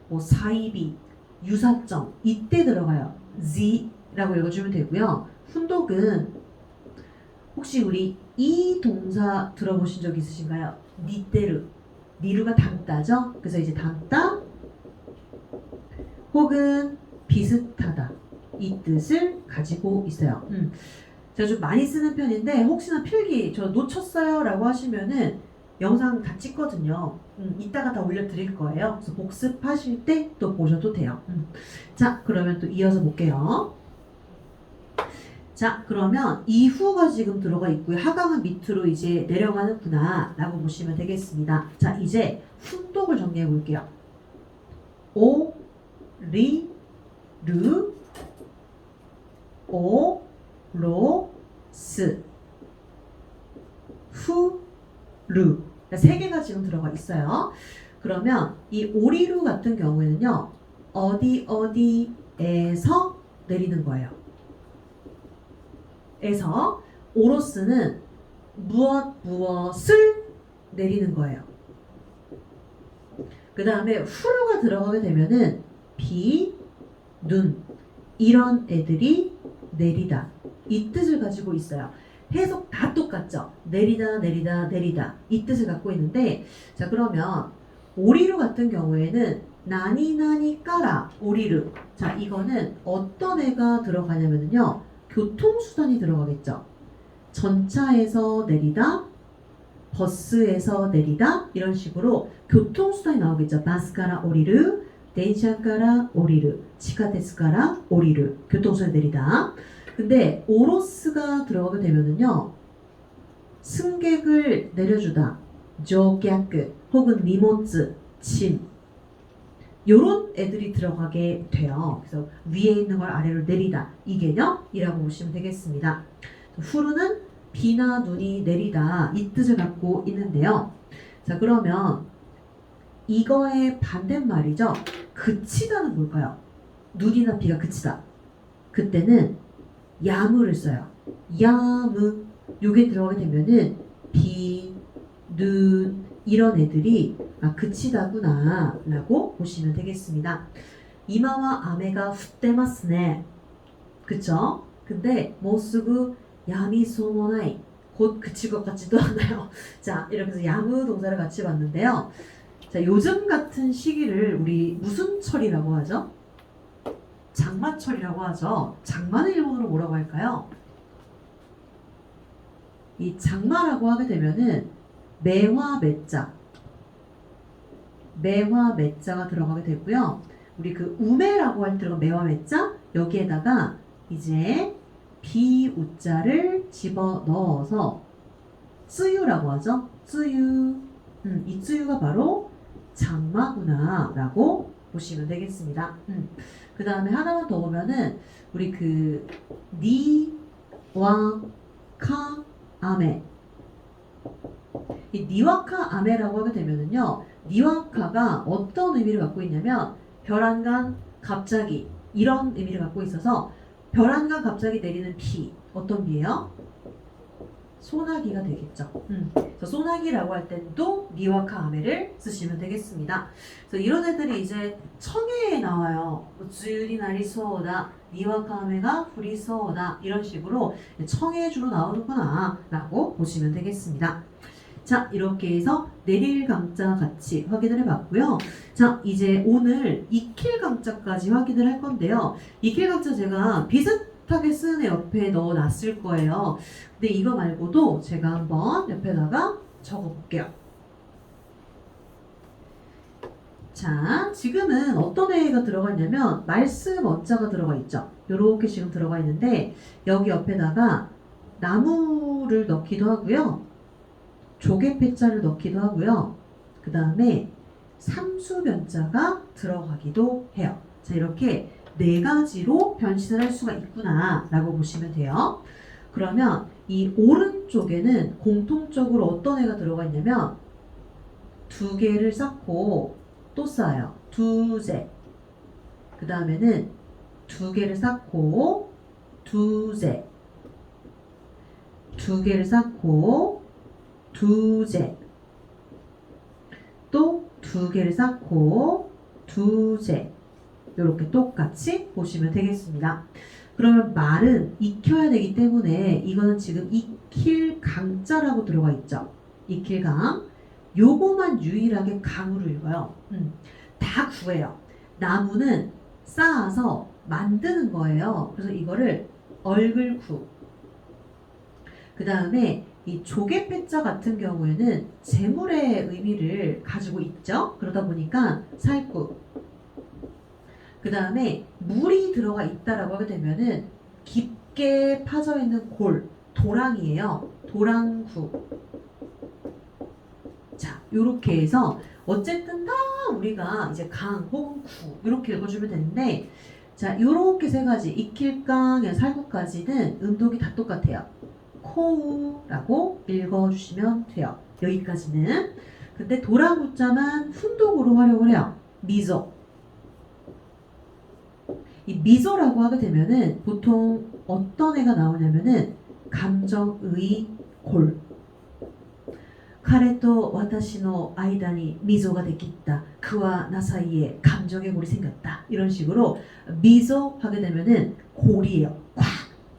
뭐 사이비, 유사점 이때 들어가요. z라고 읽어주면 되고요. 훈독은 혹시 우리 이 동사 들어보신 적 있으신가요? 니테르. 니루가 닮다죠? 그래서 이제 닮다 혹은 비슷하다 이 뜻을 가지고 있어요. 제가 좀 많이 쓰는 편인데 혹시나 필기 저 놓쳤어요 라고 하시면은 영상 다 찍거든요. 이따가 다 올려드릴 거예요. 그래서 복습하실 때 또 보셔도 돼요. 자, 그러면 또 이어서 볼게요. 자, 그러면 이후가 지금 들어가 있고요. 하강은 밑으로 이제 내려가는구나 라고 보시면 되겠습니다. 자, 이제 훈독을 정리해 볼게요. 오, 리, 르, 오, 로, 스, 후, 루. 3개가 지금 들어가 있어요. 그러면 이 오리루 같은 경우에는요, 어디에서 내리는 거예요. 에서 오로스는 무엇을 내리는 거예요. 그 다음에 후루가 들어가게 되면은 비, 눈 이런 애들이 내리다 이 뜻을 가지고 있어요. 해석 다 똑같죠. 내리다 이 뜻을 갖고 있는데, 자, 그러면 오리루 같은 경우에는 나니나니 까라 오리루. 자, 이거는 어떤 애가 들어가냐면요, 교통수단이 들어가겠죠. 전차에서 내리다, 버스에서 내리다 이런 식으로 교통수단이 나오겠죠. 바스카라 오리루,電車から 오리루, 지하철から 오리루, 교통수단에 내리다. 근데 오로스가 들어가게 되면은요, 승객을 내려주다, 조객 혹은 니모츠, 짐 요런 애들이 들어가게 돼요. 그래서 위에 있는 걸 아래로 내리다 이 개념이라고 보시면 되겠습니다. 후르는 비나 눈이 내리다 이 뜻을 갖고 있는데요. 자, 그러면 이거의 반대말이죠. 그치다는 뭘까요? 눈이나 비가 그치다. 그때는 야무를 써요. 야무. 요게 들어가게 되면은 비, 눈 이런 애들이 그치다구나 라고 보시면 되겠습니다. 이마와 아메가 붓대마스네. 그쵸? 근데 모스구 야미 소모나이 곧 그칠 것 같지도 않아요. 자, 이렇게 해서 야무 동사를 같이 봤는데요. 자, 요즘 같은 시기를 우리 무슨 철이라고 하죠? 장마철이라고 하죠. 장마는 일본어로 뭐라고 할까요? 이 장마라고 하게 되면은 매화 매자가 들어가게 되고요. 우리 그 우매라고 할 때 들어간 매화 매자 여기에다가 이제 비우자를 집어 넣어서 쯔유라고 하죠. 쯔유. 이 쯔유가 바로 장마구나 라고 보시면 되겠습니다. 그 다음에 하나만 더 보면은 우리 그 니와 카 아메 이 니와카 아메라고 하게 되면은요, 니와카가 어떤 의미를 갖고 있냐면 별한간 갑자기 이런 의미를 갖고 있어서 별한간 갑자기 내리는 비 어떤 비예요? 소나기가 되겠죠. 그래서 소나기라고 할 때도 니와카 아메를 쓰시면 되겠습니다. 그래서 이런 애들이 이제 청해에 나와요. 주율이 나리소다, 니와카 아메가 부리소다 이런 식으로 청해 주로 나오는구나 라고 보시면 되겠습니다. 자, 이렇게 해서 내릴 강자 같이 확인을 해봤고요. 자, 이제 오늘 익힐 강자까지 확인을 할 건데요. 익힐 강자 제가 비슷하게 쓰는 애 옆에 넣어놨을 거예요. 근데 이거 말고도 제가 한번 옆에다가 적어볼게요. 자, 지금은 어떤 애가 들어가 있냐면 말씀 원자가 들어가 있죠. 요렇게 지금 들어가 있는데 여기 옆에다가 나무를 넣기도 하고요. 조개패자를 넣기도 하고요. 그 다음에 삼수변자가 들어가기도 해요. 자, 이렇게 네 가지로 변신을 할 수가 있구나 라고 보시면 돼요. 그러면 이 오른쪽에는 공통적으로 어떤 애가 들어가 있냐면 두 개를 쌓고 또 쌓아요. 두제. 그 다음에는 두 개를 쌓고 두제. 두 개를 쌓고 두제. 또 두 개를 쌓고 두제. 이렇게 똑같이 보시면 되겠습니다. 그러면 말은 익혀야 되기 때문에 이거는 지금 익힐 강자라고 들어가 있죠. 익힐 강. 요거만 유일하게 강으로 읽어요. 다 구예요. 나무는 쌓아서 만드는 거예요. 그래서 이거를 얼글구. 그 다음에 이 조개패자 같은 경우에는 재물의 의미를 가지고 있죠. 그러다 보니까 살구. 그 다음에 물이 들어가 있다라고 하게 되면은 깊게 파져 있는 골, 도랑이에요. 도랑구. 자, 요렇게 해서 어쨌든 다 우리가 이제 강 혹은 구 이렇게 읽어주면 되는데, 자, 요렇게 세 가지 익힐강, 살구까지는 음독이 다 똑같아요. 코우라고 읽어주시면 돼요. 여기까지는. 근데 도랑구자만 훈독으로 활용을 해요. 미소. 이 미소라고 하게 되면은 보통 어떤 애가 나오냐면은 감정의 골. 카레또 와타시노 아이다니 미소가 됐겠다. 그와 나 사이에 감정의 골이 생겼다. 이런 식으로 미소 하게 되면은 골이에요. 꽉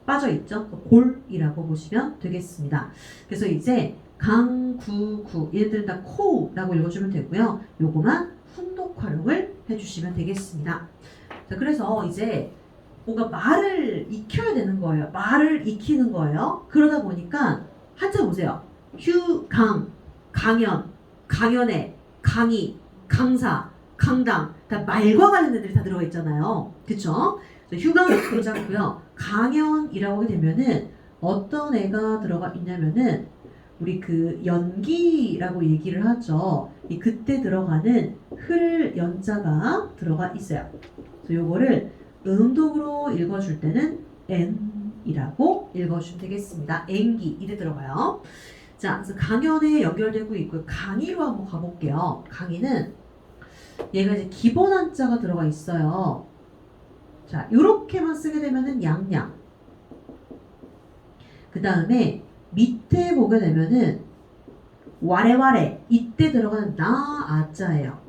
빠져있죠. 골이라고 보시면 되겠습니다. 그래서 이제 강, 구, 구 얘들은 다 코라고 읽어주면 되고요. 요거만 훈독 활용을 해주시면 되겠습니다. 자, 그래서 이제 뭔가 말을 익혀야 되는 거예요. 말을 익히는 거예요. 그러다 보니까 한자 보세요. 휴, 강, 강연, 강연회, 강의, 강사, 강당 다 말과 관련된 애들이 다 들어가 있잖아요. 그쵸? 휴강은 괜찮고요. 강연이라고 하게 되면은 어떤 애가 들어가 있냐면은 우리 그 연기라고 얘기를 하죠. 이 그때 들어가는 흘 연자가 들어가 있어요. 그래서 요거를 음독으로 읽어줄 때는 N이라고 읽어주면 되겠습니다. N기 이래 들어가요. 자, 그래서 강연에 연결되고 있고 강의로 한번 가볼게요. 강의는 얘가 이제 기본 한자가 들어가 있어요. 자, 요렇게만 쓰게 되면은 양양. 그 다음에 밑에 보게 되면은 와레와레 이때 들어가는 나 아자예요.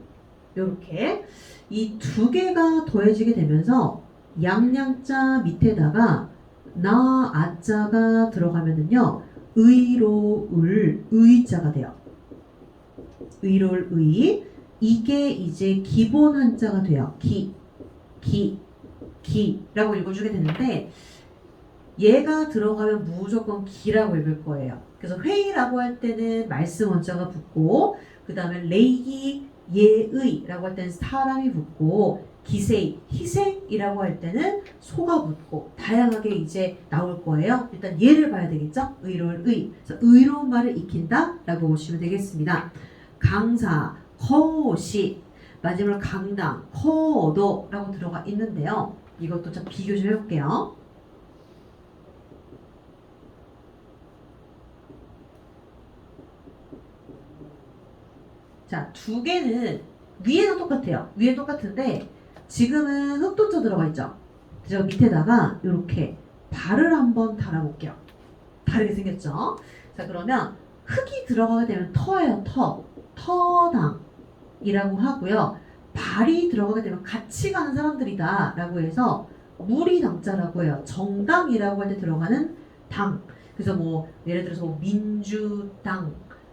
요렇게 이 두 개가 더해지게 되면서 양양자 밑에다가 나 아자가 들어가면은요 의로울 의자가 돼요. 의로울 의 이게 이제 기본 한자가 돼요. 기라고 읽어주게 되는데 얘가 들어가면 무조건 기라고 읽을 거예요. 그래서 회의라고 할 때는 말씀 원자가 붙고 그 다음에 레이 예의라고 할 때는 사람이 붙고 기세이 희생이라고 할 때는 소가 붙고 다양하게 이제 나올 거예요. 일단 얘를 봐야 되겠죠. 의로울 의. 그래서 의로운 말을 익힌다 라고 보시면 되겠습니다. 강사 거시 마지막으로 강당 거도 라고 들어가 있는데요. 이것도 좀 비교 좀 해볼게요. 자, 두 개는 위에는 똑같아요. 위에 똑같은데 지금은 흑도자 들어가 있죠. 저 밑에다가 이렇게 발을 한번 달아볼게요. 다르게 생겼죠. 자, 그러면 흑이 들어가게 되면 터예요. 터당이라고 하고요. 발이 들어가게 되면 같이 가는 사람들이다 라고 해서 무리당자라고 해요. 정당이라고 할 때 들어가는 당. 그래서 뭐 예를 들어서 뭐 민주당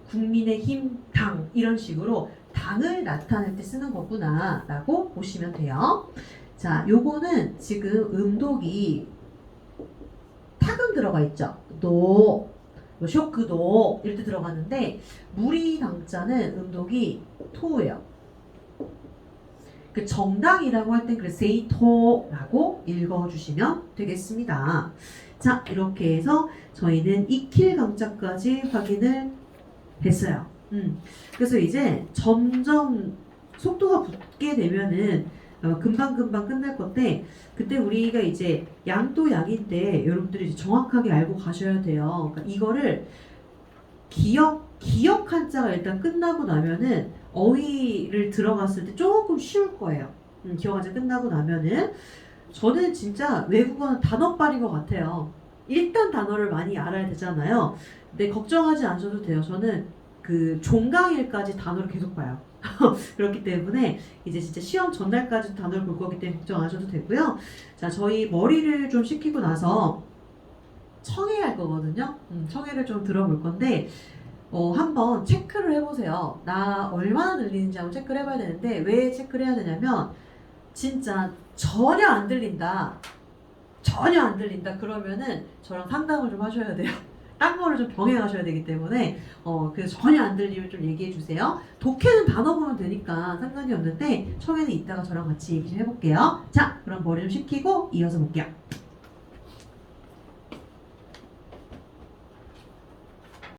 국민의힘 당 이런 식으로 당을 나타낼 때 쓰는 거구나 라고 보시면 돼요. 자, 요거는 지금 음독이 탁은 들어가 있죠. 노, 쇼크도 이럴 때 들어가는데 무리당자는 음독이 토예요. 그 정당이라고 할 땐 그래서 세이토라고 읽어주시면 되겠습니다. 자, 이렇게 해서 저희는 익힐 강자까지 확인을 했어요. 그래서 이제 점점 속도가 붙게 되면은 금방금방 끝날 건데 그때 우리가 이제 양도 양인데 여러분들이 이제 정확하게 알고 가셔야 돼요. 그러니까 이거를 기억 한자가 일단 끝나고 나면은 어휘를 들어갔을 때 조금 쉬울 거예요. 기억 한자 끝나고 나면은 저는 진짜 외국어는 단어빨인 것 같아요. 일단 단어를 많이 알아야 되잖아요. 근데 걱정하지 않으셔도 돼요. 저는 그 종강일까지 단어를 계속 봐요. 그렇기 때문에 이제 진짜 시험 전날까지 단어를 볼 거기 때문에 걱정 안 하셔도 되고요. 자, 저희 머리를 좀 식히고 나서 청해할 거거든요. 청해를 좀 들어볼 건데 한번 체크를 해보세요. 나 얼마나 들리는지 한번 체크를 해봐야 되는데 왜 체크를 해야 되냐면 진짜 전혀 안 들린다. 그러면은 저랑 상담을 좀 하셔야 돼요. 딴 거를 좀 병행하셔야 되기 때문에 그래서 전혀 안 들리면 좀 얘기해 주세요. 독해는 단어 보면 되니까 상관이 없는데 청해는 이따가 저랑 같이 얘기 좀 해볼게요. 자, 그럼 머리 좀 식히고 이어서 볼게요.